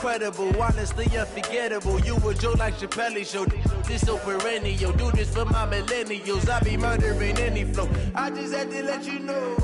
incredible, honestly unforgettable. You a joke like Chappelle Show. This so perennial. Do this for my millennials. I be murdering any flow. I just had to let you know.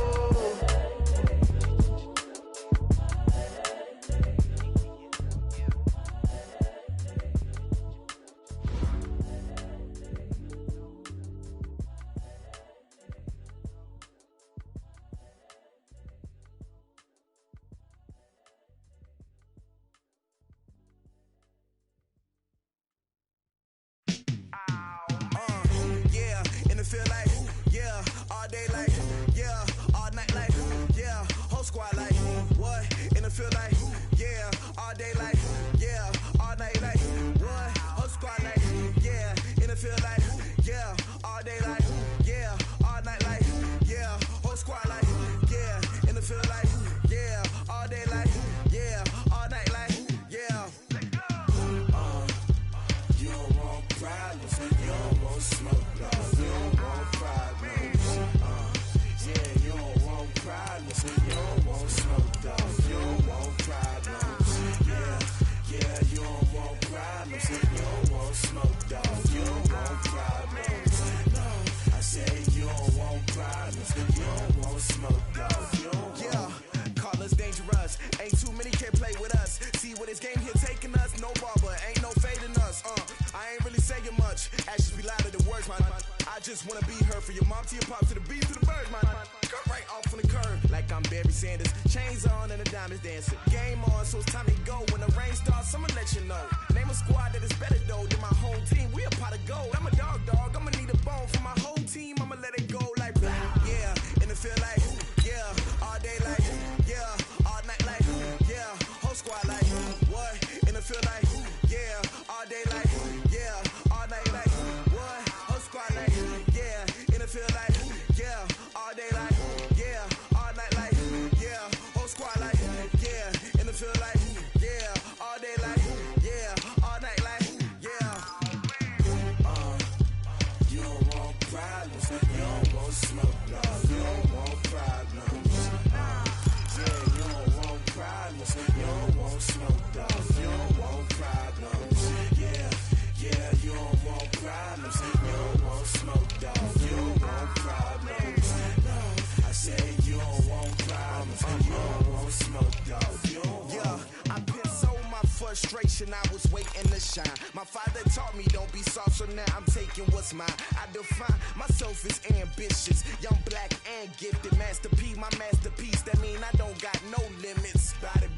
I was waiting to shine. My father taught me don't be soft, so now I'm taking what's mine. I define myself as ambitious, young, black, and gifted. Master P, my masterpiece. That mean I don't got no limits. Bout it,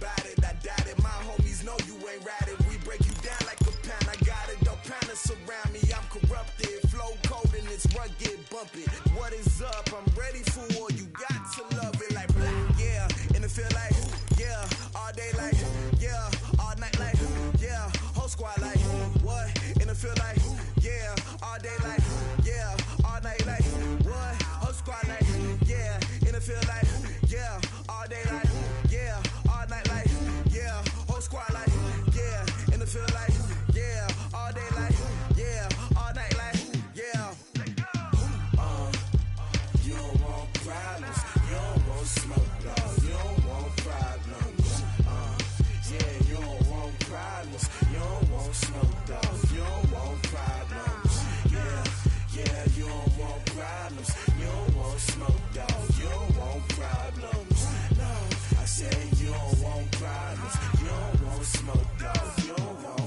I doubt it. My homies know you ain't ratted. We break you down like a pound. I got it, don't pound to surround me. I'm corrupted, flow cold and it's rugged, bumpy. What is up? I'm ready for war. You got to love it like black, yeah. And it feel like, yeah, all day like, yeah, all night like, yeah, whole squad like, what? And it feel like, yeah, all day like, yeah, all night like, what? Whole squad like, yeah, and it feel like, yeah, all day like, yeah, all night like, yeah, whole squad like, yeah, and it feel like, yeah, all day like, yeah, all night like, yeah. You don't want problems, you don't want smoke, dog. You don't want problems. Yeah, you don't want problems, you don't want smoke, dog. You don't want problems. Yeah, you don't want problems, you don't want smoke, dog. You don't want problems. No, I said you don't want problems, you don't want smoke, dog. You don't want.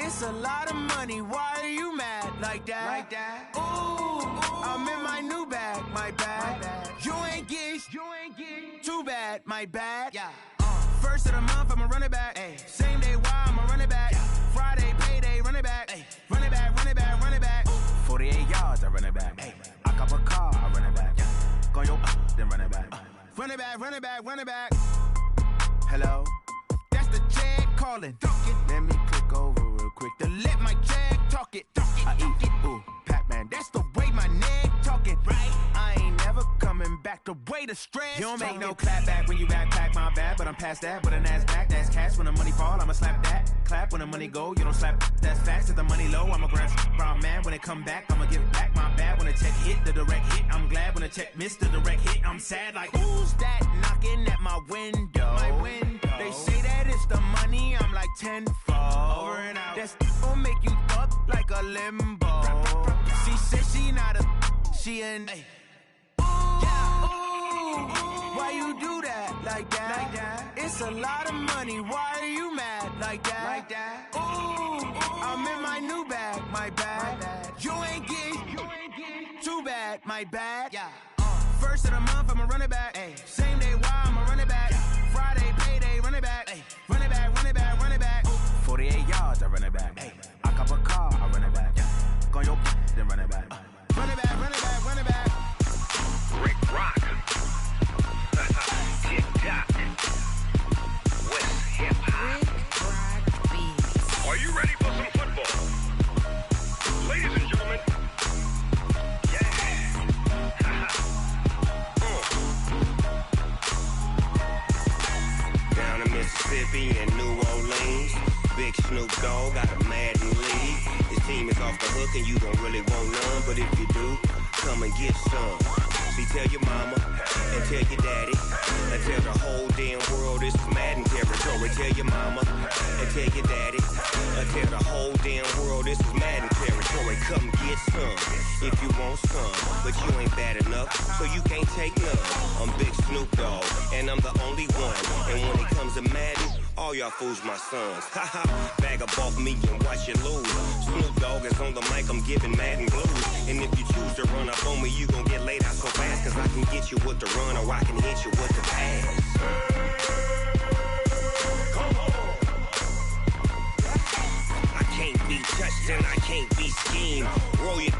It's a lot of money, why are you mad like that? Ooh, I'm in my new bag, my bad. You ain't get too bad, my bad. Yeah. First of the month, I'ma run it back. Same day, why I'ma run it back. Friday, payday, run it back. Hello? That's the Jag calling. Let me click over real quick to let my Jag talk it. I eat it, ooh, Pac-Man. That's the way my neck talking. Right? I ain't never coming back the way the stress. You don't make no clap back when you backpack my bad, but I'm past that with a NASDAQ. That's cash when the money fall, I'ma slap that. Clap when the money go, you don't slap. That's fast. If the money low, I'ma grab brown man. When it come back, I'ma give back my bad. When the check hit, the direct hit. I'm glad when the check missed the direct hit. I'm sad like, who's that knocking at my window? They say that it's the money, I'm like tenfold. Over and out. That's gon' make you up like a limbo. She said she not a, she an. Hey. Why you do that like that? It's a lot of money. Why are you mad like that? Ooh, I'm in my new bag, my bad. You ain't get too bad, my bad. Yeah. First of the month, I'ma run it back. Ay. Same day, why I'ma run it back. Friday, payday, run it back. Ay. Run it back, run it back, run it back. 48 yards, I run it back. Ay. I cop a car, I run it back. Go on your then run it back. Run it back, run it back, run it back. Rick Rock. TikTok. West Hip Hop. Are you ready for some football? Ladies and gentlemen. Down in Mississippi and New Orleans, Big Snoop Dogg got a Madden league. His team is off the hook and you don't really want none, but if you do, come and get some. See, tell your mama and tell your daddy and tell the whole damn world this is Madden territory. Tell your mama and tell your daddy and tell the whole damn world this is Madden territory. Come get some if you want some, but you ain't bad enough, so you can't take none. I'm Big Snoop Dogg and I'm the only one, and when it comes to Madden, all y'all fools my sons. Haha, bag up off me and watch you lose. Snoop Dogg is on the mic, I'm giving Madden blues. And if you choose to run up on me, you gon' get laid out so fast, cause I can get you with the run or I can hit you with the pass. Come on. I can't be touched and I can't be schemed. Roll you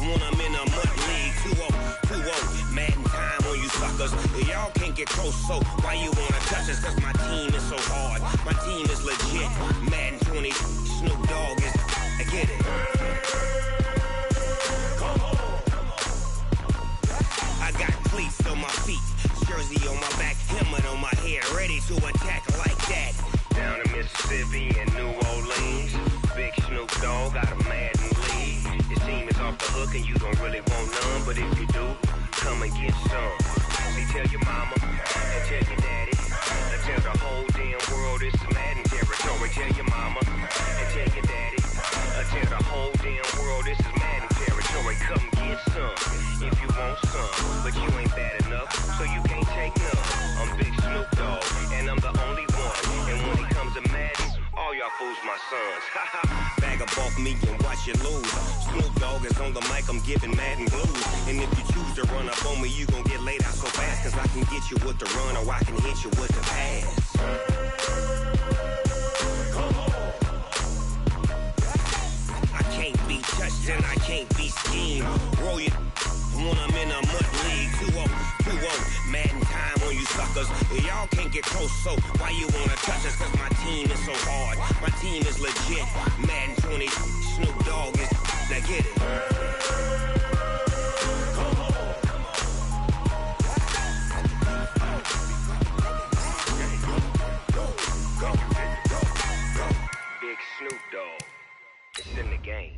when I'm in a mud league. 2-0, Madden time on you suckers. Y'all can't get close, so why you wanna touch us? Cause my team is so hard. My team is legit. Madden 20, Snoop Dogg is, I get it. Come on. I got cleats on my feet, jersey on my back, helmet on my head, ready to attack like that. Down in Mississippi and New Orleans, Big Snoop Dogg got a Madden league. His team is off the hook and you don't really want none, but if you do, come and get some. See, tell your mama and tell your daddy and tell the whole damn world this is Madden territory. Tell your mama and tell your daddy and tell the whole damn world this is Madden territory. Come get some if you want some, but you ain't bad enough, so you can't take none. I'm Big Snoop Dogg and I'm the only one, and when it comes to Madden, all y'all fools my sons. Bag up off me and watch you lose. Snoop Dogg is on the mic, I'm giving Madden blues. And if you choose to run up on me, you gon' get laid out so fast, cause I can get you with the run or I can hit you with the pass. Come on. I can't be touched and I can't be schemed. Roll you when I'm in a mud league. 2-0, Madden time on you suckers. Y'all can't get close, so why you wanna touch us? Cause my team is so hard. My team is legit. Madden 20, Snoop Dogg is, now get it. Come on. Go. Big Snoop Dogg. It's in the game.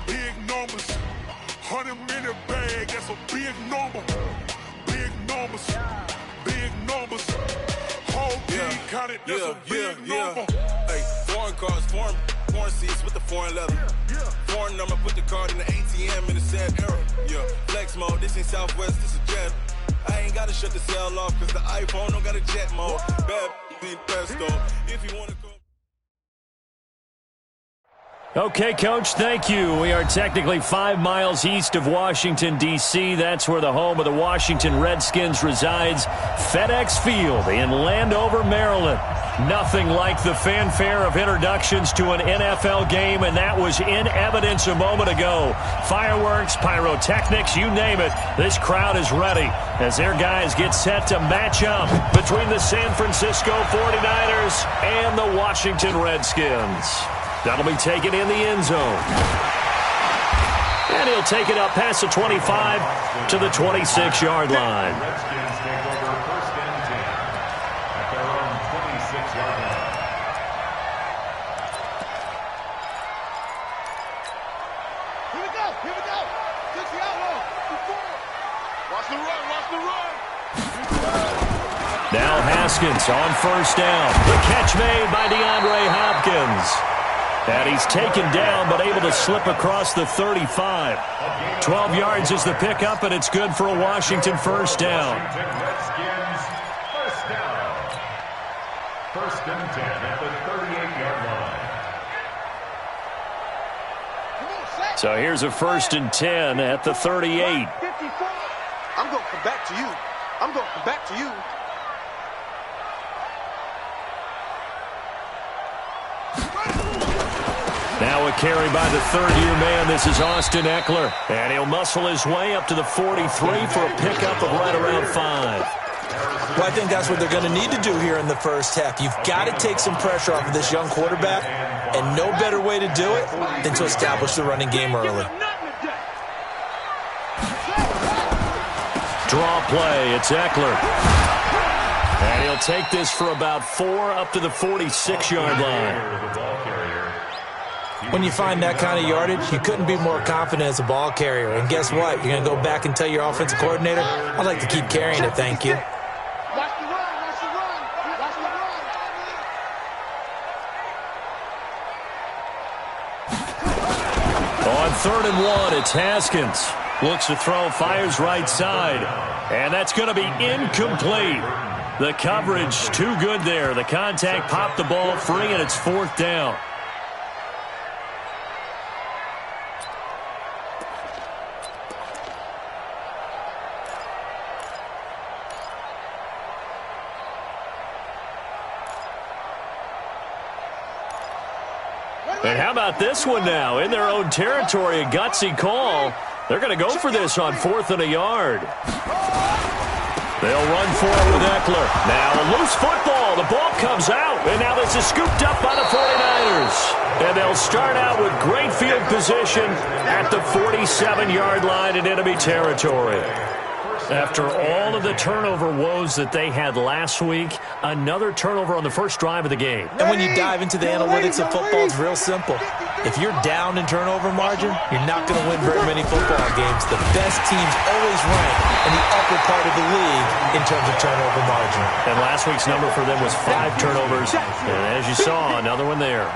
Big numbers, 100-minute bag, that's a big number. Big numbers, whole team counted, that's a big number. Hey, foreign cars, foreign seats with the foreign leather. Foreign number, put the card in the ATM in the sad era. Yeah, flex mode, this ain't Southwest, this is Jet. I ain't gotta shut the cell off, cause the iPhone don't got a jet mode. Bad, pesto, if you wanna go. Okay, Coach, thank you. We are technically 5 miles east of Washington, D.C. That's where the home of the Washington Redskins resides. FedEx Field in Landover, Maryland. Nothing like the fanfare of introductions to an NFL game, and that was in evidence a moment ago. Fireworks, pyrotechnics, you name it. This crowd is ready as their guys get set to match up between the San Francisco 49ers and the Washington Redskins. That'll be taken in the end zone. And he'll take it up past the 25 to the 26-yard line. Redskins take over first and 10 at their own 26-yard line. Here we go. Took the outlaw. Watch the run. Now Haskins on first down. The catch made by DeAndre Hopkins. And he's taken down, but able to slip across the 35. 12 yards is the pickup, and it's good for a Washington first down. Redskins first down. First and 10 at the 38-yard line. So here's a first and 10 at the 38. I'm going to come back to you. Now a carry by the third-year man. This is Austin Eckler. And he'll muscle his way up to the 43 for a pickup of right around 5. Well, I think that's what they're going to need to do here in the first half. You've got to take some pressure off of this young quarterback, and no better way to do it than to establish the running game early. Draw play. It's Eckler. And he'll take this for about 4 up to the 46-yard line. When you find that kind of yardage, you couldn't be more confident as a ball carrier. And guess what? You're going to go back and tell your offensive coordinator, I'd like to keep carrying it, thank you. On 3rd and 1, it's Haskins. Looks to throw, fires right side. And that's going to be incomplete. The coverage too good there. The contact popped the ball free, and it's 4th down. And how about this one now? In their own territory, a gutsy call. They're going to go for this on 4th and a yard. They'll run for it with Eckler. Now a loose football. The ball comes out. And now this is scooped up by the 49ers. And they'll start out with great field position at the 47-yard line in enemy territory. After all of the turnover woes that they had last week, another turnover on the first drive of the game. And when you dive into the analytics of football, it's real simple. If you're down in turnover margin, you're not going to win very many football games. The best teams always rank in the upper part of the league in terms of turnover margin. And last week's number for them was 5 turnovers. And as you saw, another one there.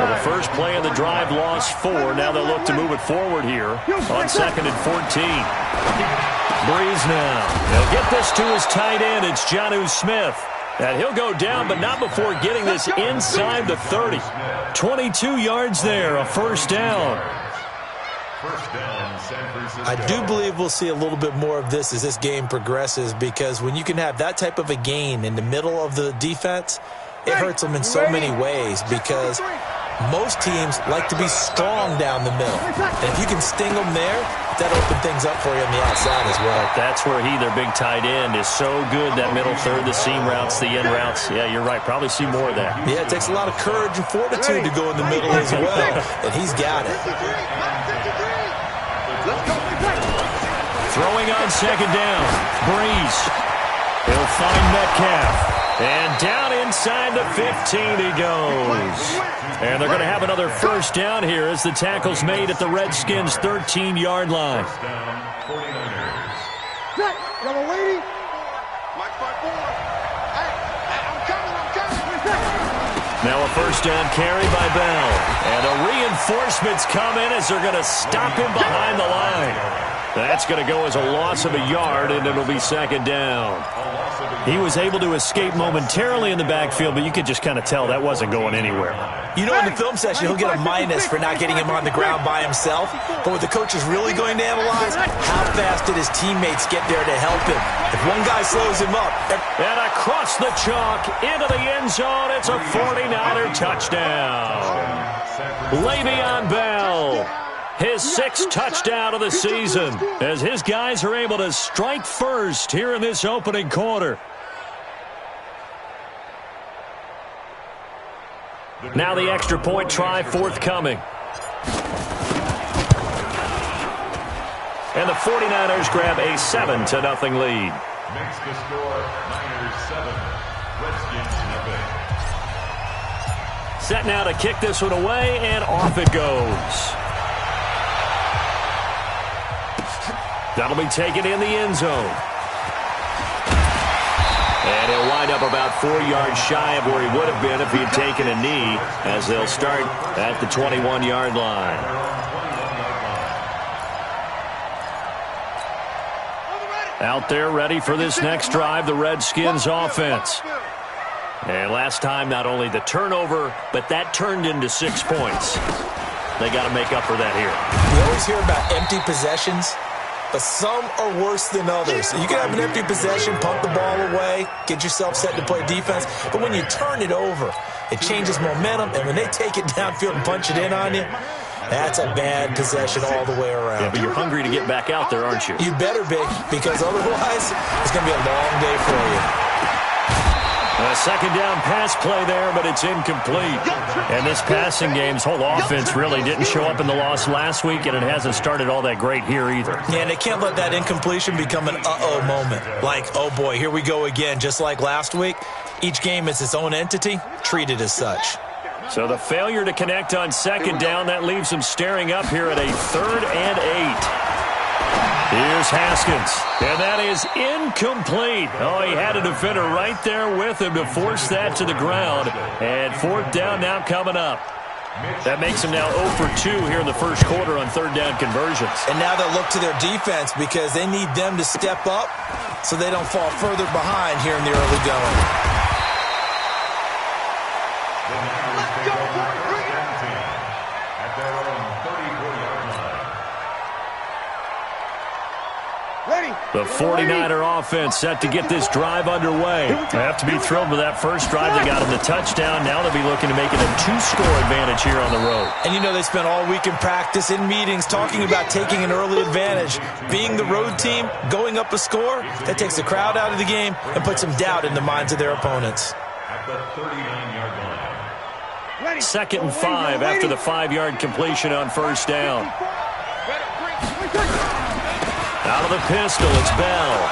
Well, the first play of the drive lost 4. Now they'll look to move it forward here on 2nd and 14. Breeze now. He'll get this to his tight end. It's Jonnu Smith. And he'll go down, but not before getting this inside the 30. 22 yards there, a first down. I do believe we'll see a little bit more of this as this game progresses, because when you can have that type of a gain in the middle of the defense, it hurts them in so many ways, because most teams like to be strong down the middle. And if you can sting them there, that'll open things up for you on the outside as well. That's where their big tight end, is so good, that middle third, the seam routes, the end routes. Yeah, you're right. Probably see more of that. Yeah, it takes a lot of courage and fortitude to go in the middle as well, and he's got it. Throwing on 2nd down. Breeze. He'll find Metcalf. And down inside the 15 he goes. And they're going to have another first down here as the tackle's made at the Redskins' 13-yard line. Now a first down carry by Bell. And a reinforcement's come in as they're going to stop him behind the line. That's going to go as a loss of a yard, and it'll be second down. He was able to escape momentarily in the backfield, but you could just kind of tell that wasn't going anywhere. You know, in the film session, he'll get a minus for not getting him on the ground by himself. But what the coach is really going to analyze, how fast did his teammates get there to help him? If one guy slows him up. And across the chalk, into the end zone, it's a 49er touchdown. Le'Veon Bell, his 6th touchdown of the season, as his guys are able to strike first here in this opening quarter. Now the extra point try forthcoming. And the 49ers grab a 7-0 lead. Makes the score Niners 7, Redskins nothing. Set now to kick this one away, and off it goes. That'll be taken in the end zone. And he'll wind up about 4 yards shy of where he would have been if he had taken a knee, as they'll start at the 21-yard line. Out there ready for this next drive, the Redskins offense. And last time, not only the turnover, but that turned into 6 points. They got to make up for that here. We always hear about empty possessions, but some are worse than others. You can have an empty possession, pump the ball away, get yourself set to play defense, but when you turn it over, it changes momentum, and when they take it downfield and punch it in on you, that's a bad possession all the way around. Yeah, but you're hungry to get back out there, aren't you? You better be, because otherwise, it's going to be a long day for you. A second down pass play there, but it's incomplete. And this passing game's whole offense really didn't show up in the loss last week, and it hasn't started all that great here either. Yeah, and they can't let that incompletion become an uh-oh moment. Like, oh boy, here we go again, just like last week. Each game is its own entity, treated as such. So the failure to connect on second down, that leaves them staring up here at a 3rd and 8. Here's Haskins, and that is incomplete. Oh, he had a defender right there with him to force that to the ground. And 4th down now coming up. That makes him now 0 for 2 here in the first quarter on 3rd down conversions. And now they'll look to their defense because they need them to step up so they don't fall further behind here in the early going. The 49er offense set to get this drive underway. They have to be thrilled with that first drive. They got them the touchdown. Now they'll be looking to make it a 2-score advantage here on the road. And you know they spent all week in practice, in meetings, talking about taking an early advantage. Being the road team, going up a score, that takes the crowd out of the game and puts some doubt in the minds of their opponents. At the 39-yard line. 2nd and 5 after the 5-yard completion on 1st down. Out of the pistol, it's Bell.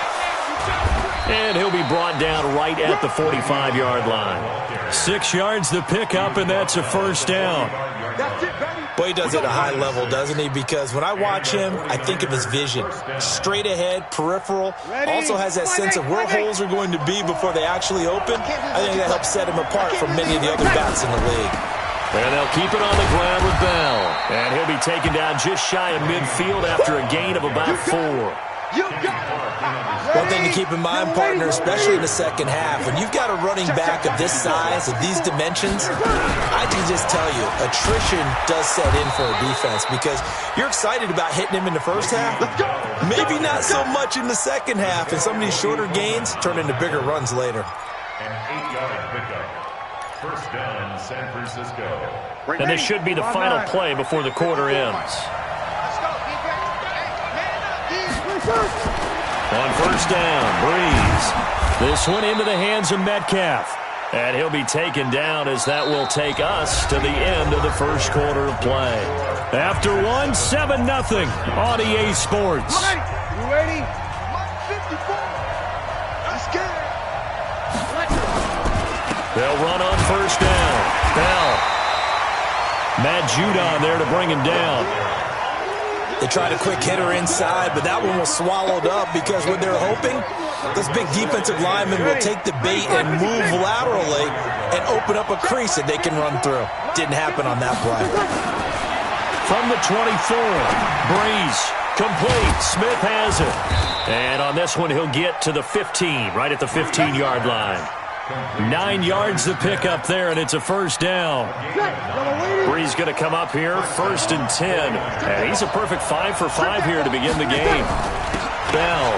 And he'll be brought down right at the 45-yard line. 6 yards to pick up, and that's a 1st down. Boy, he does it at a high level, doesn't he? Because when I watch him, I think of his vision. Straight ahead, peripheral. Also has that sense of where holes are going to be before they actually open. I think that helps set him apart from many of the other backs in the league. And they'll keep it on the ground with Bell. And he'll be taken down just shy of midfield after a gain of about 4. One thing to keep in mind, partner, especially in the second half, when you've got a running back of this size, of these dimensions, I can just tell you, attrition does set in for a defense because you're excited about hitting him in the first half. Maybe not so much in the second half, and some of these shorter gains turn into bigger runs later. An 8-yard pickup. 1st down, San Francisco. And this should be the final play before the quarter ends. On 1st down, Breeze. This one into the hands of Metcalf. And he'll be taken down as that will take us to the end of the first quarter of play. After one, 7-0 on EA Sports. You ready? 54. Let's get it. They'll run on 1st down. Bell. Matt Judon there to bring him down. They tried a quick hitter inside, but that one was swallowed up because what they're hoping, those big defensive linemen will take the bait and move laterally and open up a crease that they can run through. Didn't happen on that play. From the 24, Breeze complete. Smith has it. And on this one, he'll get to the 15, right at the 15-yard line. 9 yards to pick up there, and it's a first down. Bree's going to come up here, 1st and 10. And he's a perfect 5 for 5 here to begin the game. Bell.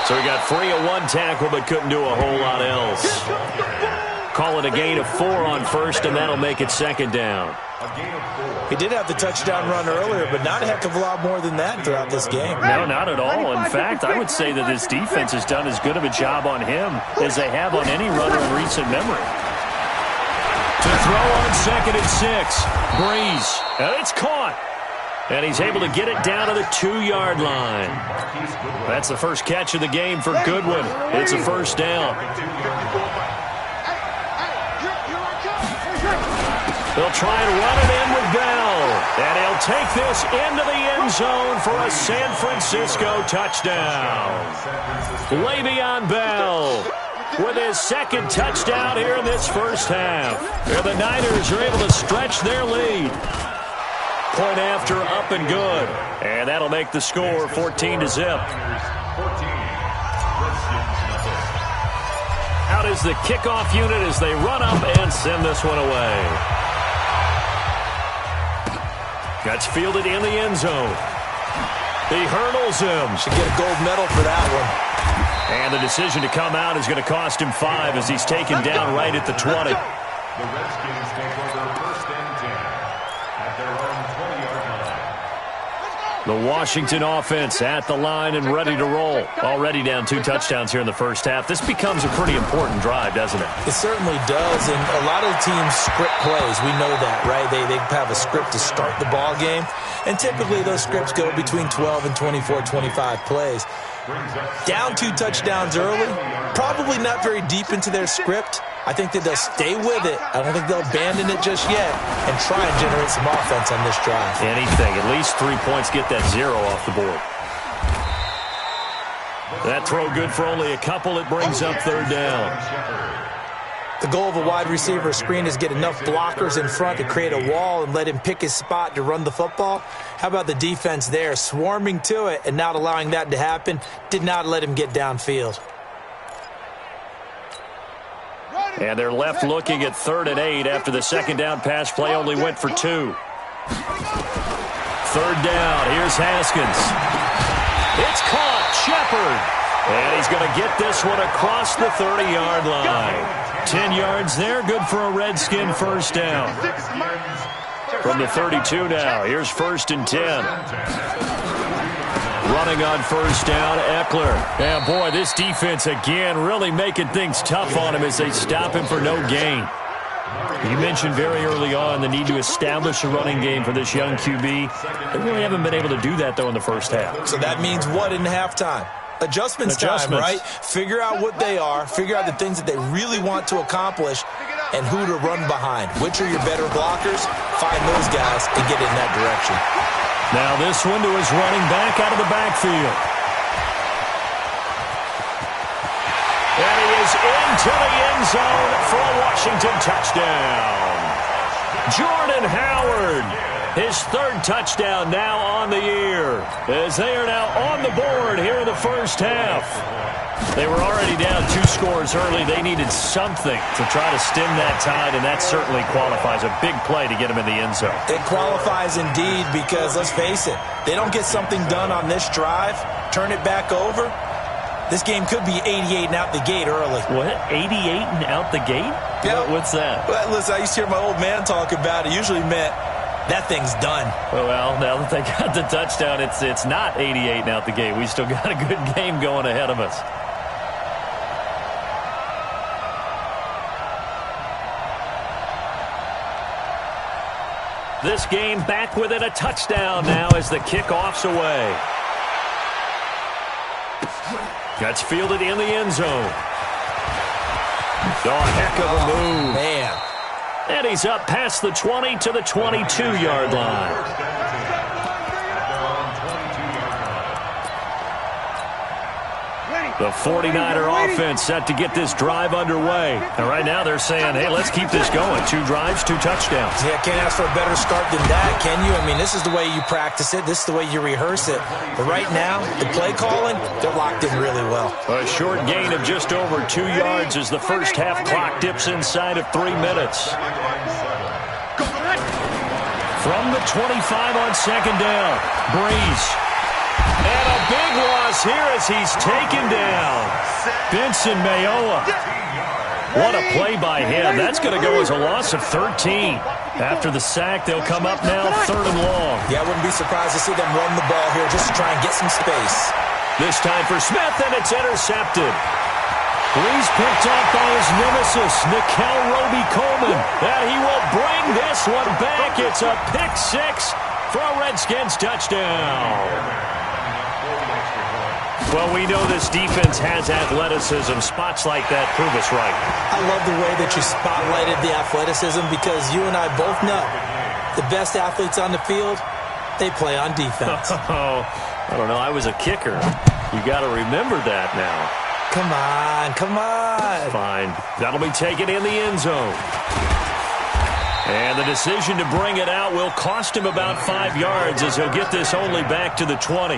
So he got free of 1 tackle, but couldn't do a whole lot else. Call it a gain of 4 on 1st, and that'll make it 2nd down. He did have the touchdown run earlier, but not a heck of a lot more than that throughout this game. No, not at all. In fact, I would say that this defense has done as good of a job on him as they have on any runner in recent memory. To throw on 2nd and 6. Breeze. And it's caught. And he's able to get it down to the 2-yard line. That's the first catch of the game for Goodwin. It's a first down. They'll try and run it in with Bell. And he'll take this into the end zone for a San Francisco touchdown. Le'Veon Bell with his 2nd touchdown here in this first half. Here the Niners are able to stretch their lead. Point after, up and good. And that'll make the score 14-0. Out is the kickoff unit as they run up and send this one away. That's fielded in the end zone. He hurdles him. Should get a gold medal for that one. And the decision to come out is going to cost him 5 as he's taken down right at the 20. The Redskins take over 1st and 10 at their own 20-yard line. The Washington offense at the line and ready to roll. Already down 2 touchdowns here in the first half. This becomes a pretty important drive, doesn't it? It certainly does, and a lot of teams script plays. We know that, right? They have a script to start the ball game, and typically those scripts go between 12 and 24, 25 plays. Down 2 touchdowns early, probably not very deep into their script. I think that they'll stay with it. I don't think they'll abandon it just yet and try and generate some offense on this drive. Anything. At least 3 points, get that 0 off the board. That throw good for only a couple. It brings up 3rd down. The goal of a wide receiver screen is get enough blockers in front to create a wall and let him pick his spot to run the football. How about the defense there, swarming to it and not allowing that to happen? Did not let him get downfield. And they're left looking at 3rd and 8 after the 2nd down pass play only went for 2. 3rd down. Here's Haskins. It's caught. Shepard. And he's going to get this one across the 30-yard line. 10 yards there. Good for a Redskin first down. From the 32 now. Here's 1st and 10. Running on 1st down, Eckler. And boy, this defense again really making things tough on him as they stop him for no gain. You mentioned very early on the need to establish a running game for this young QB. They really haven't been able to do that, though, in the first half. So that means what in halftime? Adjustments time, right? Figure out what they are, figure out the things that they really want to accomplish, and who to run behind. Which are your better blockers? Find those guys and get in that direction. Now this one to his running back out of the backfield. And he is into the end zone for a Washington touchdown. Jordan Howard, his 3rd touchdown now on the year, as they are now on the board here in the first half. They were already down 2 scores early. They needed something to try to stem that tide, and that certainly qualifies. A big play to get them in the end zone. It qualifies indeed because, let's face it, they don't get something done on this drive, turn it back over, this game could be 88 and out the gate early. What? 88 and out the gate? Yeah. What's that? Well, listen, I used to hear my old man talk about it. Usually meant that thing's done. Well, now that they got the touchdown, it's not 88 and out the gate. We still got a good game going ahead of us. This game back within a touchdown now as the kickoff's away. That's fielded in the end zone. Oh, heck of a move. Man. And he's up past the 20 to the 22-yard line. Ready. The 49er offense set to get this drive underway. And right now they're saying, hey, let's keep this going. 2 drives, 2 touchdowns. Yeah, can't ask for a better start than that, can you? I mean, this is the way you practice it. This is the way you rehearse it. But right now, the play calling, they're locked in really well. A short gain of just over 2 yards as the first half clock dips inside of 3 minutes. From the 25 on second down, Breeze. And a big loss here as he's taken down. Vincent Mayowa. What a play by him. That's going to go as a loss of 13. After the sack, they'll come up now 3rd and long. Yeah, I wouldn't be surprised to see them run the ball here just to try and get some space. This time for Smith, and it's intercepted. Breeze picked off by his nemesis, Nickel Roby-Coleman. And he will bring this one back. It's a pick-6 for a Redskins touchdown. Well, we know this defense has athleticism. Spots like that prove us right. I love the way that you spotlighted the athleticism because you and I both know the best athletes on the field, they play on defense. Oh, I don't know. I was a kicker. You got to remember that now. Come on, come on. Fine. That'll be taken in the end zone. And the decision to bring it out will cost him about 5 yards as he'll get this only back to the 20.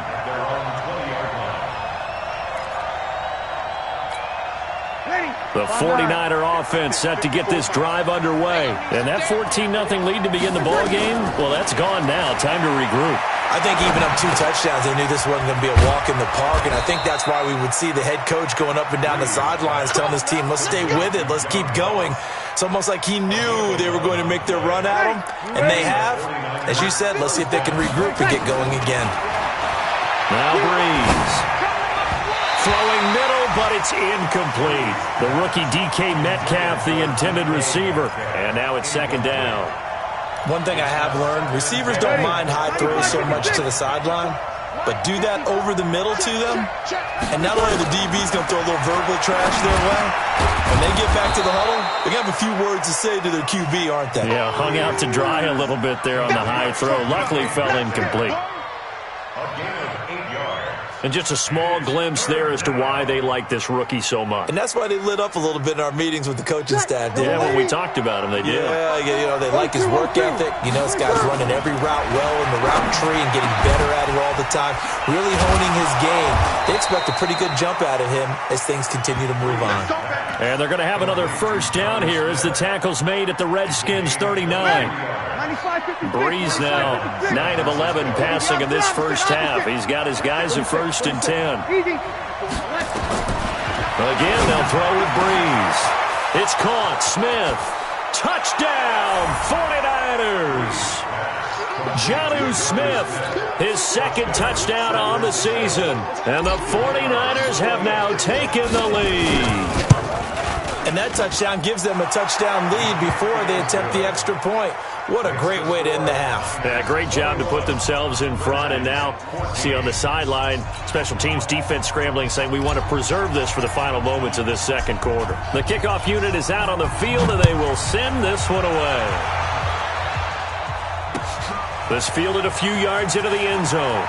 The 49er offense set to get this drive underway. And that 14-0 lead to begin the ball game, well, that's gone now. Time to regroup. I think even up 2 touchdowns, they knew this wasn't going to be a walk in the park, and I think that's why we would see the head coach going up and down the sidelines telling his team, let's stay with it, let's keep going. It's almost like he knew they were going to make their run at him, and they have. As you said, let's see if they can regroup and get going again. Now Breeze. Throwing middle, but it's incomplete. The rookie DK Metcalf, the intended receiver. And now it's 2nd down. One thing I have learned, receivers don't mind high throws so much to the sideline, but do that over the middle to them, and not only are the DBs going to throw a little verbal trash their way, when they get back to the huddle, they're going to have a few words to say to their QB, aren't they? Yeah, hung out to dry a little bit there on the high throw. Luckily fell incomplete. And just a small glimpse there as to why they like this rookie so much. And that's why they lit up a little bit in our meetings with the coaching staff, didn't they? When we talked about him, they did. Yeah, you know, they like his work ethic. You know, this guy's running every route well in the route tree and getting better at it all the time, really honing his game. They expect a pretty good jump out of him as things continue to move on. And they're going to have another first down here as the tackle's made at the Redskins 39. Breeze now 9 of 11 passing in this first half. He's got his guys at 1st and 10. Again, they'll throw with Breeze. It's caught. Smith. Touchdown, 49ers. Jonnu Smith, his 2nd touchdown on the season. And the 49ers have now taken the lead. And that touchdown gives them a touchdown lead before they attempt the extra point. What a great way to end the half. Yeah, great job to put themselves in front. And now, see on the sideline, special teams defense scrambling, saying we want to preserve this for the final moments of this 2nd quarter. The kickoff unit is out on the field, and they will send this one away. This fielded a few yards into the end zone.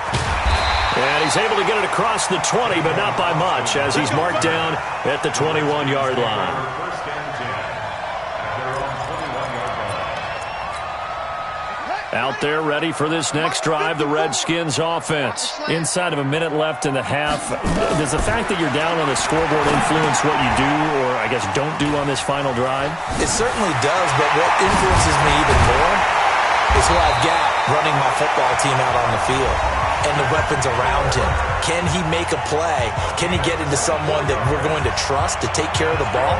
And he's able to get it across the 20, but not by much, as he's marked down at the 21-yard line. Out there ready for this next drive, the Redskins offense. Inside of a minute left in the half, does the fact that you're down on the scoreboard influence what you do, or I guess don't do on this final drive? It certainly does, but what influences me even more is who I've got running my football team out on the field and the weapons around him. Can he make a play? Can he get into someone that we're going to trust to take care of the ball?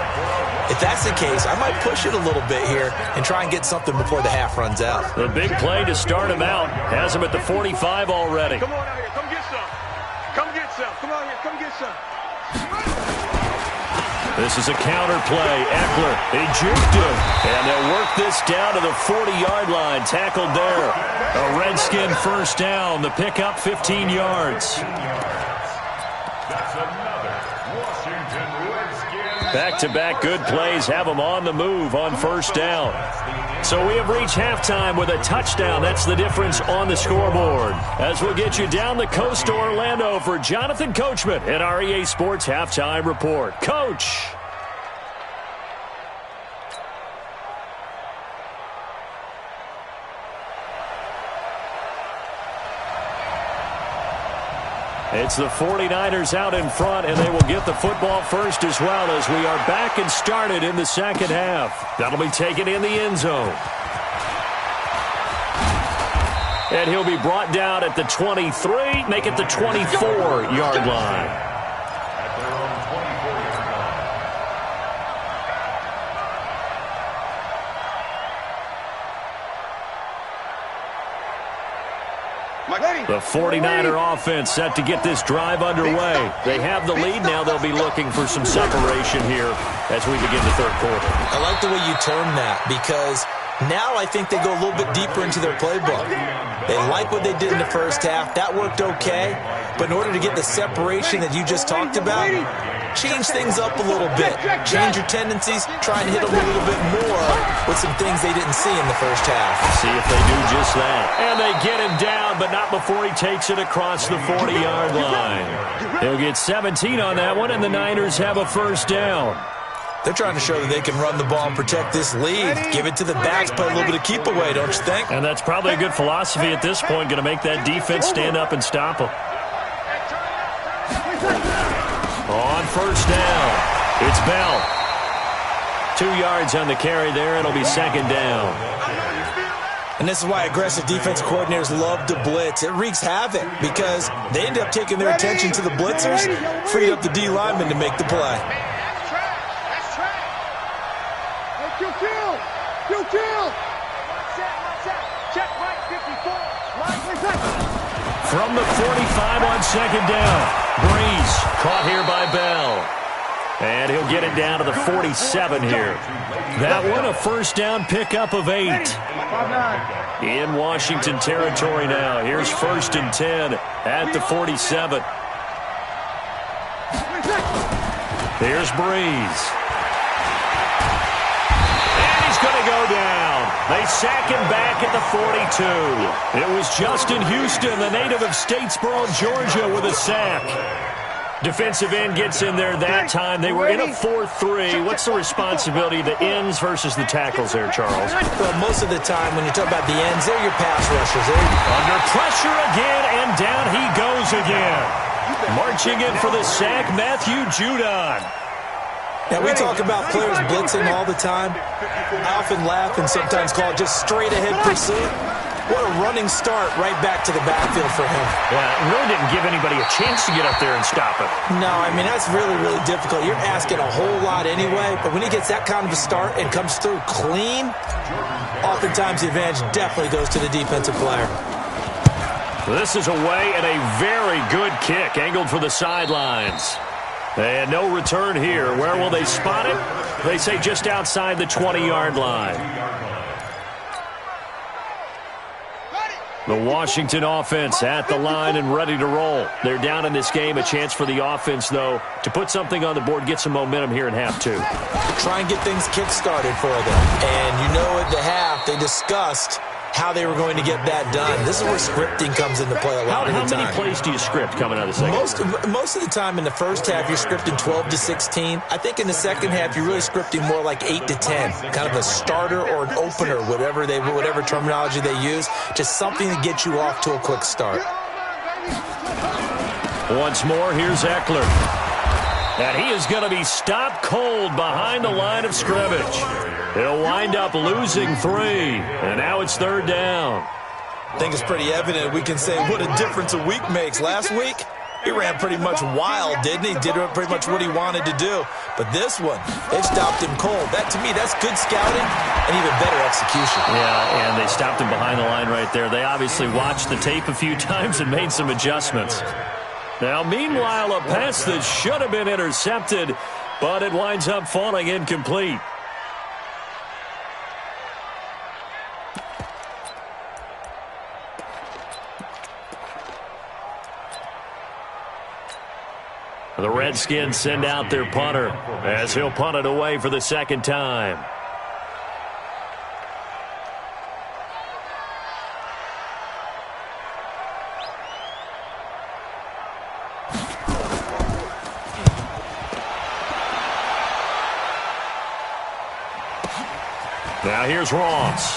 If that's the case, I might push it a little bit here and try and get something before the half runs out. The big play to start him out has him at the 45 already. Come on out here. Come get some. Come get some. Come on here. Come get some. This is a counter play. Eckler, he juked him. And they'll work this down to the 40-yard line. Tackled there. A Redskin first down. The pickup 15 yards. That's another Washington Redskins Back-to-back good plays have them on the move on first down. So we have reached halftime with a touchdown. That's the difference on the scoreboard. As we'll get you down the coast to Orlando for Jonathan Coachman at our EA Sports Halftime Report. Coach. It's the 49ers out in front, and they will get the football first as well as we are back and started in the second half. That'll be taken in the end zone. And he'll be brought down at the 23, make it the 24-yard line. The 49er offense set to get this drive underway. They have the lead. Now they'll be looking for some separation here as we begin the third quarter. I like the way you term that because now I think they go a little bit deeper into their playbook. They like what they did in the first half. That worked okay. But in order to get the separation that you just talked about, change things up a little bit. Change your tendencies. Try and hit them a little bit more with some things they didn't see in the first half. See if they do just that. And they get him down, but not before he takes it across the 40-yard line. They'll get 17 on that one, and the Niners have a first down. They're trying to show that they can run the ball and protect this lead. Give it to the backs, play a little bit of keep away, don't you think? And that's probably a good philosophy at this point, going to make that defense stand up and stop them. On first down, it's Bell. 2 yards on the carry there. It'll be second down. And this is why aggressive defense coordinators love to blitz. It wreaks havoc because they end up taking their attention to the blitzers, freed up the D lineman to make the play. From the 45 on second down, Breeze caught here by Bell. And he'll get it down to the 47 here. That one a first down pickup of 8. In Washington territory now. Here's first and 10 at the 47. Here's Breeze. And he's going to go down. They sack him back at the 42. It was Justin Houston, the native of Statesboro, Georgia, with a sack. Defensive end gets in there that time. They were in a 4-3. What's the responsibility of the ends versus the tackles there, Charles? Well, most of the time when you talk about the ends, they're your pass rushers. Under pressure again, and down he goes again. Marching in for the sack, Matthew Judon. Now, we talk about players blitzing all the time. I often laugh and sometimes call it just straight-ahead pursuit. What a running start right back to the backfield for him. Yeah, it really didn't give anybody a chance to get up there and stop him. No, I mean, that's really, really difficult. You're asking a whole lot anyway, but when he gets that kind of a start and comes through clean, oftentimes the advantage definitely goes to the defensive player. This is away and a very good kick, angled for the sidelines. And no return here. Where will they spot it? They say just outside the 20-yard line. The Washington offense at the line and ready to roll. They're down in this game. A chance for the offense, though, to put something on the board, get some momentum here in half two. Try and get things kick-started for them. And you know at the half, they discussed how they were going to get that done. This is where scripting comes into play a lot of the time. How many plays do you script coming out of the second? Most of the time in the first half, you're scripting 12 to 16. I think in the second half, you're really scripting more like 8 to 10. Kind of a starter or an opener, whatever terminology they use. Just something to get you off to a quick start. Once more, here's Eckler. And he is going to be stopped cold behind the line of scrimmage. He'll wind up losing 3, and now it's third down. I think it's pretty evident we can say what a difference a week makes. Last week, he ran pretty much wild, didn't he? Did pretty much what he wanted to do. But this one, they stopped him cold. That, to me, that's good scouting and even better execution. Yeah, and they stopped him behind the line right there. They obviously watched the tape a few times and made some adjustments. Now, meanwhile, a pass that should have been intercepted, but it winds up falling incomplete. The Redskins send out their punter as he'll punt it away for the second time. Now here's Ross.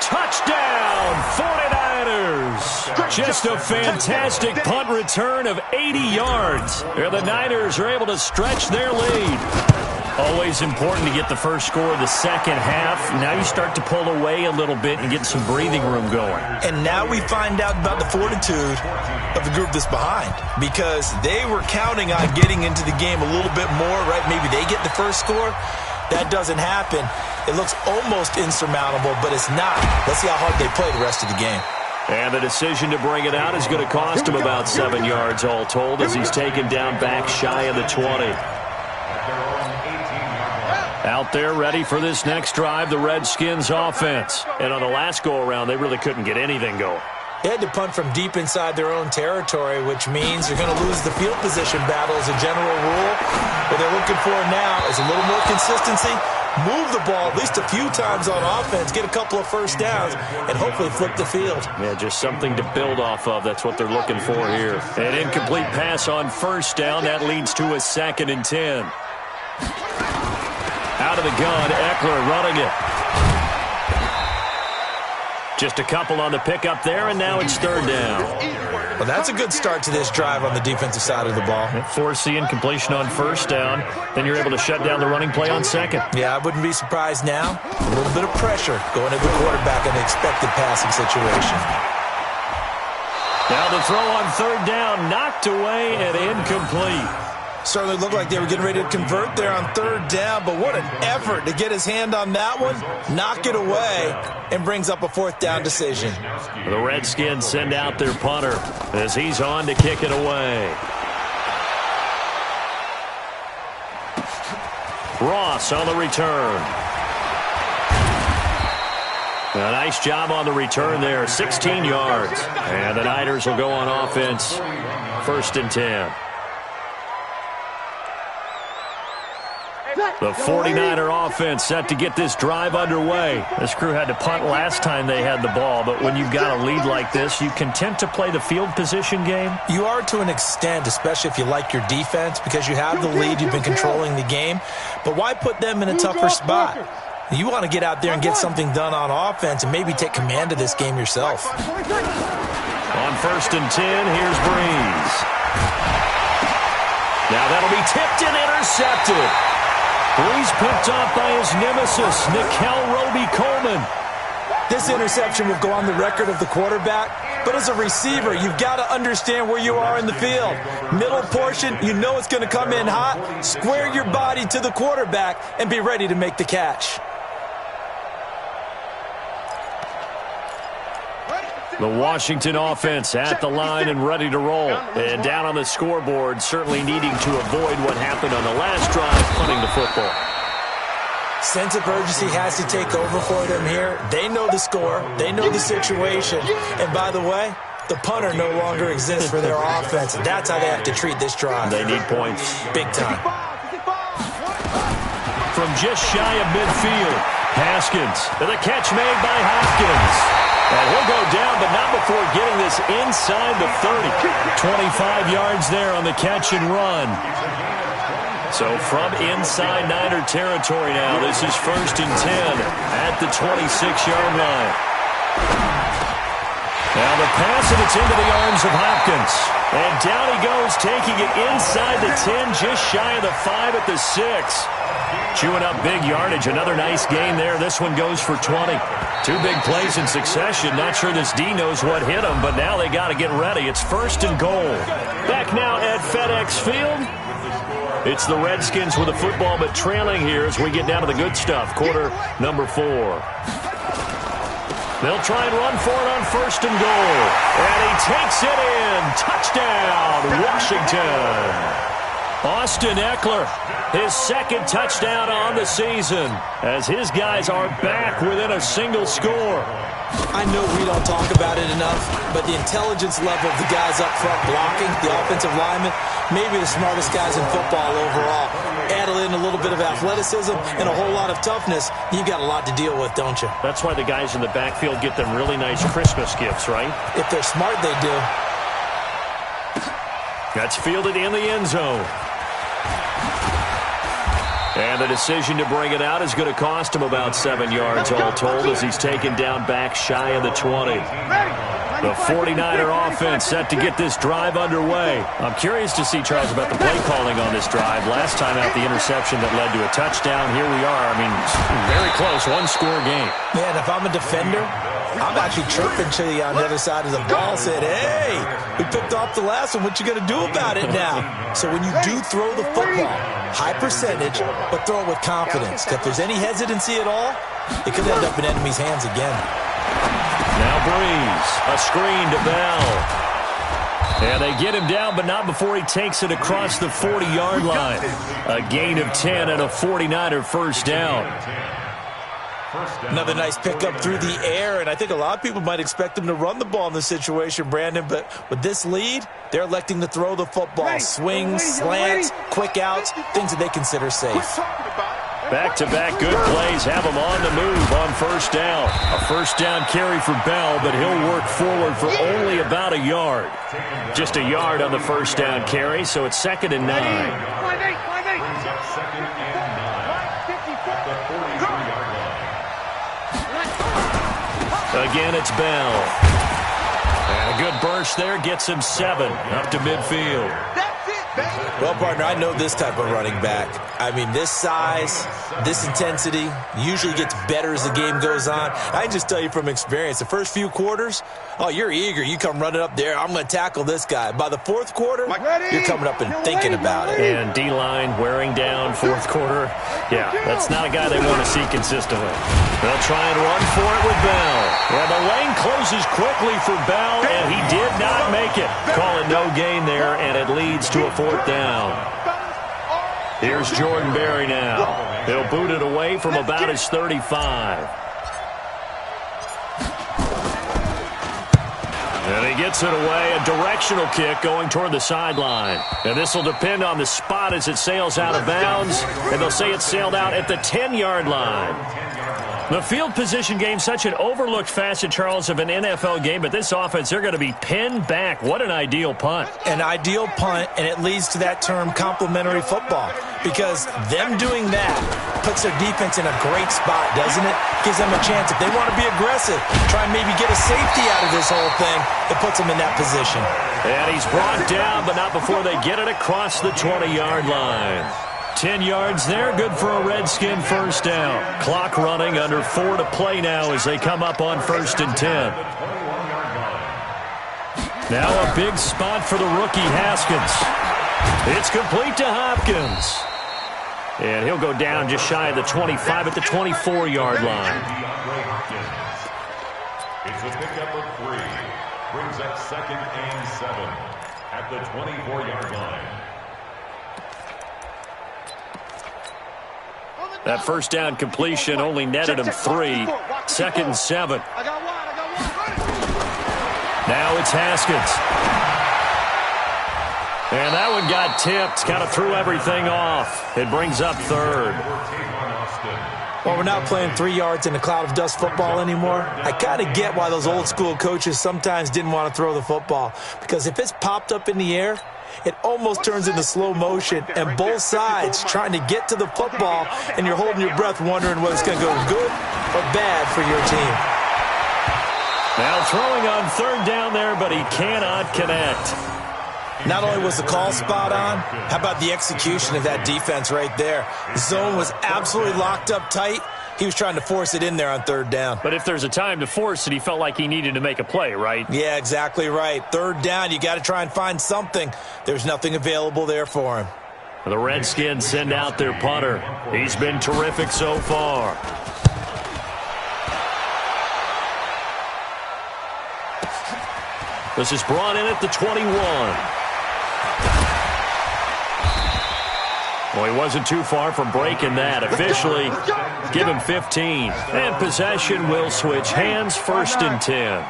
Touchdown, 49ers. Just a fantastic punt return of 80 yards. And the Niners are able to stretch their lead. Always important to get the first score of the second half. Now you start to pull away a little bit and get some breathing room going. And now we find out about the fortitude of the group that's behind, because they were counting on getting into the game a little bit more, right? Maybe they get the first score. That doesn't happen. It looks almost insurmountable, but it's not. Let's see how hard they play the rest of the game. And the decision to bring it out is going to cost him about 7 yards all told, as he's taken down back shy of the 20. Out there ready for this next drive, the Redskins offense. And on the last go-around, they really couldn't get anything going. They had to punt from deep inside their own territory, which means you're going to lose the field position battle as a general rule. What they're looking for now is a little more consistency, move the ball at least a few times on offense, get a couple of first downs, and hopefully flip the field. Yeah, just something to build off of. That's what they're looking for here. An incomplete pass on first down. That leads to a 2nd and 10. Out of the gun, Eckler running it. Just a couple on the pickup there, and now it's 3rd down. Well, that's a good start to this drive on the defensive side of the ball. Forcing completion on first down. Then you're able to shut down the running play on second. Yeah, I wouldn't be surprised now. A little bit of pressure going to the quarterback in the expected passing situation. Now the throw on 3rd down, knocked away and incomplete. Certainly looked like they were getting ready to convert there on 3rd down, but what an effort to get his hand on that one, knock it away, and brings up a 4th down decision. The Redskins send out their punter as he's on to kick it away. Ross on the return. A nice job on the return there, 16 yards. And the Niners will go on offense, 1st and 10. The 49er offense set to get this drive underway. This crew had to punt last time they had the ball, but when you've got a lead like this, you content to play the field position game? You are to an extent, especially if you like your defense, because you have the lead, you've been controlling the game. But why put them in a tougher spot? You want to get out there and get something done on offense and maybe take command of this game yourself. On 1st and 10, here's Breeze. Now that'll be tipped and intercepted. Breeze picked off by his nemesis, Nickel Roby-Coleman. This interception will go on the record of the quarterback, but as a receiver, you've got to understand where you are in the field. Middle portion, you know it's going to come in hot. Square your body to the quarterback and be ready to make the catch. The Washington offense at the line and ready to roll. And down on the scoreboard, certainly needing to avoid what happened on the last drive, punting the football. Sense of urgency has to take over for them here. They know the score. They know the situation. And by the way, the punter no longer exists for their offense. That's how they have to treat this drive. They need points. Big time. From just shy of midfield, Haskins. And the catch made by Hopkins. And he'll go down, but not before getting this inside the 30. 25 yards there on the catch and run. So from inside Niner territory now, this is 1st and 10 at the 26-yard line. Now the pass, and it's into the arms of Hopkins. And down he goes, taking it inside the 10, just shy of the 5 at the 6. Chewing up big yardage. Another nice gain there. This one goes for 20. 2 big plays in succession. Not sure this D knows what hit him, but now they got to get ready. It's 1st and goal. Back now at FedEx Field. It's the Redskins with the football, but trailing here as we get down to the good stuff. Quarter number 4. They'll try and run for it on 1st and goal. And he takes it in. Touchdown, Washington. Austin Eckler, his second touchdown on the season, as his guys are back within a single score. I know we don't talk about it enough, but the intelligence level of the guys up front blocking, the offensive linemen, maybe the smartest guys in football overall. Add in a little bit of athleticism and a whole lot of toughness, you've got a lot to deal with, don't you? That's why the guys in the backfield get them really nice Christmas gifts, right? If they're smart, they do. That's fielded in the end zone. And the decision to bring it out is going to cost him about 7 yards all told as he's taken down back shy of the 20. The 49er offense set to get this drive underway. I'm curious to see, Charles, about the play calling on this drive. Last time out, the interception that led to a touchdown. Here we are. I mean, very close, one-score game. Man, if I'm a defender, I'm actually chirping to you on the other side of the ball, saying, hey, we picked off the last one. What you going to do about it now? So when you do throw the football, high percentage, but throw it with confidence. If there's any hesitancy at all, it could end up in enemy's hands again. Now Breeze, a screen to Bell. And they get him down, but not before he takes it across the 40-yard line. A gain of 10 and a 49er first down. Another nice pickup through the air, and I think a lot of people might expect him to run the ball in this situation, Brandon, but with this lead, they're electing to throw the football. Swings, slants, quick outs, things that they consider safe. Back-to-back good plays have him on the move on first down. A first down carry for Bell, but he'll work forward for only about a yard. Just a yard on the first down carry, so it's 2nd and 9. Again, it's Bell. And a good burst there gets him 7 up to midfield. Well, partner, I know this type of running back. I mean, this size, this intensity usually gets better as the game goes on. I can just tell you from experience, the first few quarters, oh, you're eager. You come running up there, I'm going to tackle this guy. By the fourth quarter, you're coming up and thinking about it. And D-line wearing down fourth quarter. Yeah, that's not a guy they want to see consistently. They'll try and run for it with Bell. And the lane closes quickly for Bell, and he did not make it. Call it no gain there, and it leads to a 4th down. Here's Jordan Berry now. He'll boot it away from about his 35. And he gets it away, a directional kick going toward the sideline. And this will depend on the spot as it sails out of bounds. And they'll say it sailed out at the 10-yard line. The field position game, such an overlooked facet, Charles, of an NFL game, but this offense, they're going to be pinned back. What an ideal punt. An ideal punt, and it leads to that term complementary football, because them doing that puts their defense in a great spot, doesn't it? Gives them a chance. If they want to be aggressive, try and maybe get a safety out of this whole thing, it puts them in that position. And he's brought down, but not before they get it across the 20-yard line. 10 yards there, good for a Redskin first down. Clock running, under 4 to play now as they come up on 1st and 10. Now a big spot for the rookie Haskins. It's complete to Hopkins. And he'll go down just shy of the 25 at the 24-yard line. It's a pickup of 3. Brings up 2nd and 7 at the 24-yard line. That first down completion only netted him 3. 2nd and 7. Now it's Haskins. And that one got tipped. Kind of threw everything off. It brings up 3rd. Well, we're not playing 3 yards in a cloud of dust football anymore. I kind of get why those old school coaches sometimes didn't want to throw the football. Because if it's popped up in the air, it almost turns into slow motion, and both sides trying to get to the football, and you're holding your breath wondering whether it's going to go good or bad for your team. Now throwing on 3rd down there, but he cannot connect. Not only was the call spot on, how about the execution of that defense right there? The zone was absolutely locked up tight. He was trying to force it in there on 3rd down. But if there's a time to force it, he felt like he needed to make a play, right? Yeah, exactly right. 3rd down, you got to try and find something. There's nothing available there for him. The Redskins send out their punter. He's been terrific so far. This is brought in at the 21. Well, he wasn't too far from breaking that. Officially, give him 15. And possession will switch hands, 1st and 10.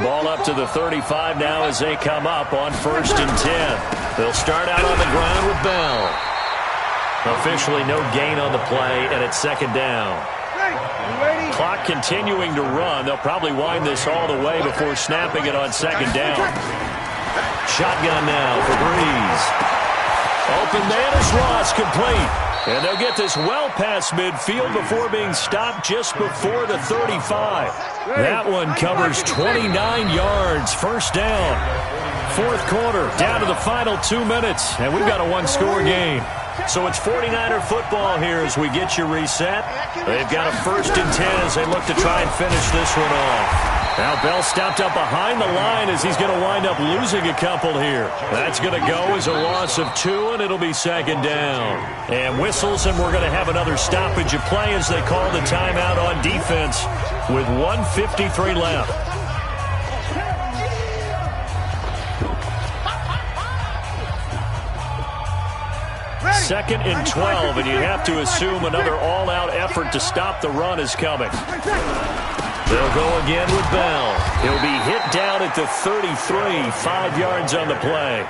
Ball up to the 35 now as they come up on 1st and 10. They'll start out on the ground with Bell. Officially no gain on the play, and it's 2nd down. Clock continuing to run. They'll probably wind this all the way before snapping it on 2nd down. Shotgun now for Breeze. Open man is Ross, complete. And they'll get this well past midfield before being stopped just before the 35. That one covers 29 yards. 1st down. 4th quarter, down to the final 2 minutes. And we've got a one-score game. So it's 49er football here as we get you reset. They've got a 1st and 10 as they look to try and finish this one off. Now Bell stopped up behind the line as he's going to wind up losing a couple here. That's going to go as a loss of 2, and it'll be 2nd down. And whistles, and we're going to have another stoppage of play as they call the timeout on defense with 1:53 left. Second and 12, and you have to assume another all-out effort to stop the run is coming. They'll go again with Bell. He'll be hit down at the 33, 5 yards on the play.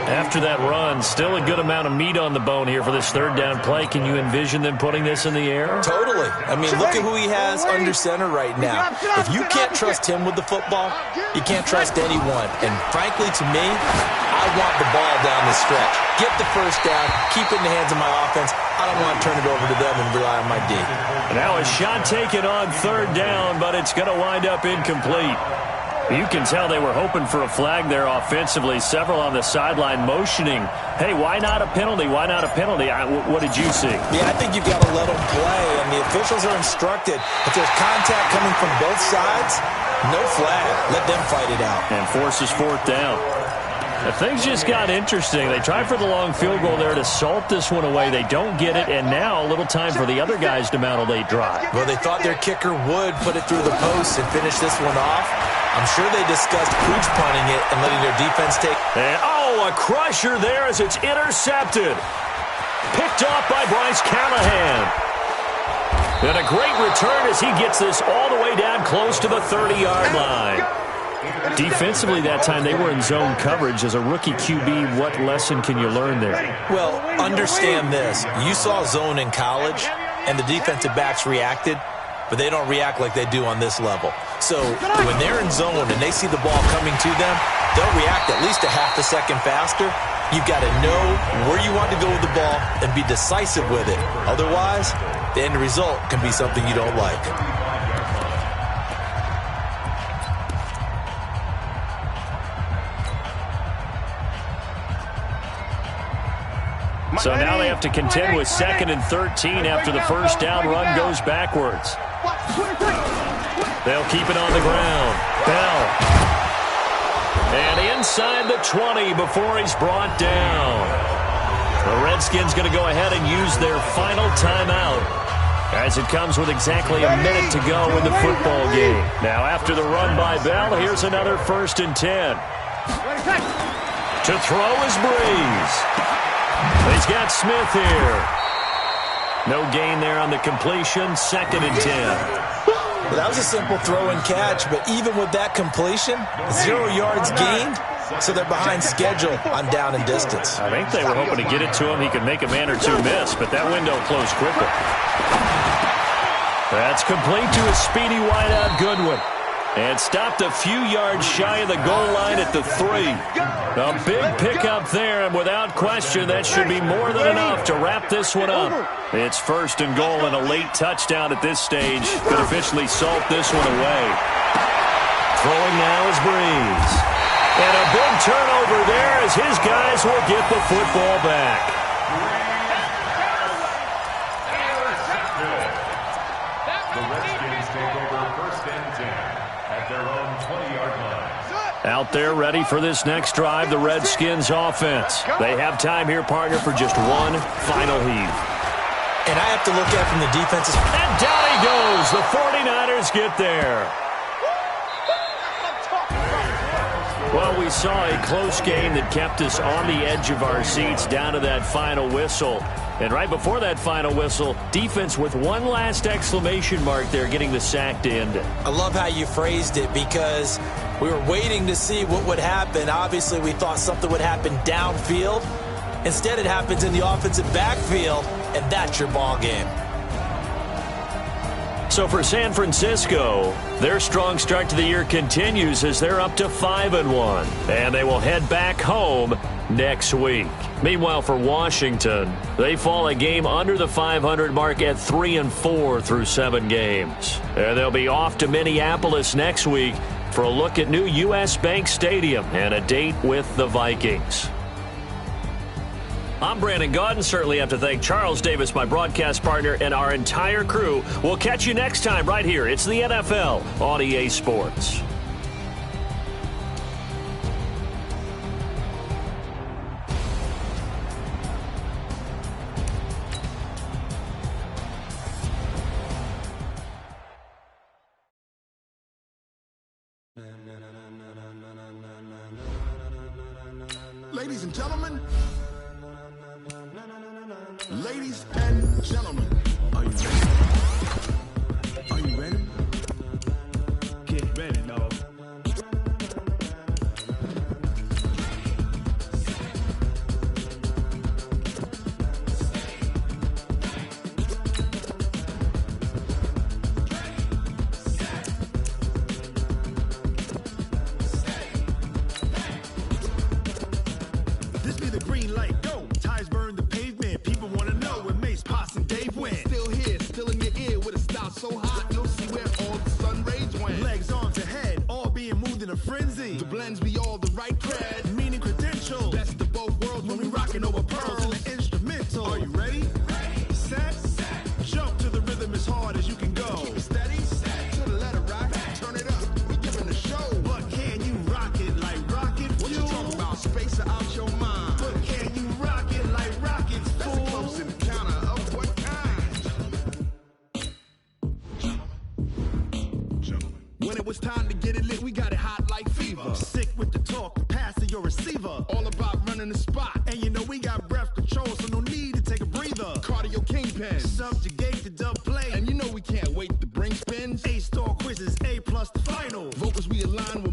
After that run, still a good amount of meat on the bone here for this 3rd down play. Can you envision them putting this in the air? Totally. I mean, look at who he has under center right now. If you can't trust him with the football, you can't trust anyone. And frankly, to me, I want the ball down the stretch. Get the 1st down, keep it in the hands of my offense. I don't want to turn it over to them and rely on my D. Now a shot taken on 3rd down, but it's going to wind up incomplete. You can tell they were hoping for a flag there offensively. Several on the sideline motioning, hey, why not a penalty? Why not a penalty? What did you see? Yeah, I think you've got to let them play, and the officials are instructed. If there's contact coming from both sides, no flag. Let them fight it out. And forces 4th down. Things just got interesting. They tried for the long field goal there to salt this one away. They don't get it, and now a little time for the other guys to mount a late drive. Well, they thought their kicker would put it through the post and finish this one off. I'm sure they discussed pooch punting it and letting their defense take. And, a crusher there as it's intercepted. Picked off by Bryce Callahan. And a great return as he gets this all the way down close to the 30-yard line. Defensively that time, they were in zone coverage. As a rookie QB, what lesson can you learn there? Well, understand this. You saw zone in college, and the defensive backs reacted, but they don't react like they do on this level. So when they're in zone and they see the ball coming to them, they'll react at least a half a second faster. You've got to know where you want to go with the ball and be decisive with it. Otherwise, the end result can be something you don't like. So now they have to contend with 2nd and 13 after the 1st down run goes backwards. They'll keep it on the ground. Bell. And inside the 20 before he's brought down. The Redskins going to go ahead and use their final timeout as it comes with exactly a minute to go in the football game. Now after the run by Bell, here's another 1st and 10. To throw is Breeze. He's got Smith here. No gain there on the completion. 2nd and 10. Well, that was a simple throw and catch, but even with that completion, 0 yards gained, so they're behind schedule on down and distance. I think they were hoping to get it to him. He could make a man or two miss, but that window closed quickly. That's complete to a speedy wideout Goodwin. And stopped a few yards shy of the goal line at the 3. A big pickup there, and without question, that should be more than enough to wrap this one up. It's 1st and goal, and a late touchdown at this stage could officially salt this one away. Throwing now is Breeze. And a big turnover there as his guys will get the football back. Out there ready for this next drive, the Redskins offense. They have time here, partner, for just one final heave. And I have to look at from the defense's... And down he goes. The 49ers get there. Well, we we saw a close game that kept us on the edge of our seats down to that final whistle. And right before that final whistle, defense with one last exclamation mark there, getting the sack to end it. I love how you phrased it, because we were waiting to see what would happen. Obviously, we thought something would happen downfield. Instead, it happens in the offensive backfield, and that's your ball game. So for San Francisco, their strong start to the year continues as they're up to 5-1, and they will head back home next week. Meanwhile, for Washington, they fall a game under the 500 mark at 3-4 through 7 games. And they'll be off to Minneapolis next week for a look at new U.S. Bank Stadium and a date with the Vikings. I'm Brandon Gaudin. Certainly have to thank Charles Davis, my broadcast partner, and our entire crew. We'll catch you next time right here. It's the NFL on EA Sports. Ladies and gentlemen, are you ready? Are you ready? Get ready, dog. This be the green light, go. Ties burn the pavement. People want to know where Mace, Potts, and Dave went. Still here, still in your ear with a style so hot, you'll see where all the sun rays went. Legs, arms, and head, all being moved in a frenzy. The blends be all the right cred, meaning credentials. Best of both worlds when we rockin' over pearls and the instrumental. Are you ready? Set, jump to the rhythm as hard as you can go. Keep it steady, to the letter rock, turn it up, we giving a show. But can you rock it like rocket fuel? What you talking about, space or out your mind? But can you rock it like rockets, fool? That's a close encounter of what kind? When it was time to get it lit, we got it hot like fever. Sick with the talk, the pass to your receiver. All about running the spot. And you know we got breath control, so no need to take a breather. Cardio kingpin, subjugate the dub play. And you know we can't wait to bring spins. A-star quizzes, A+ the final. Vocals we align with.